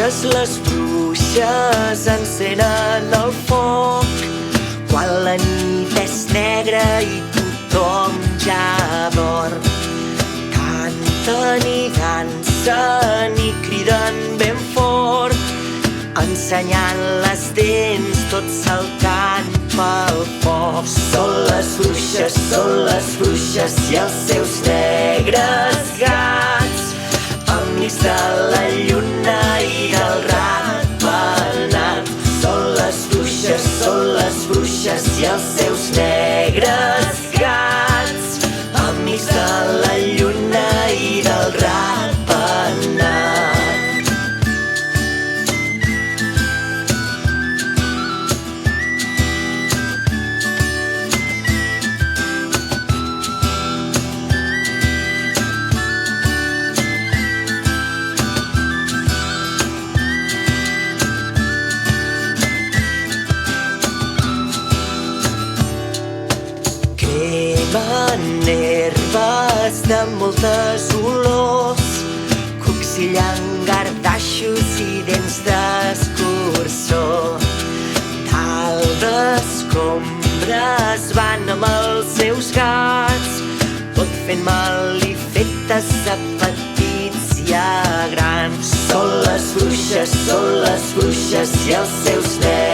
les bruixes encenen el foc. Quan la nit és negra i tothom ja dorm, canten i dansen i criden ben fort, ensenyant les dents, tot saltant pel foc. Són les bruixes i els seus negres gats, amics de la lluna i del ratpenat. Són les bruixes i els seus negres gats, amics de la lluna i del ratpenat. Cremen herbes de moltes olors, cucs i llangardaixos i dents d'escurçó. Dalt d'escombres van amb els seus gats, tot fent mal i fetes a petits i a grans. Són les bruixes i els seus nens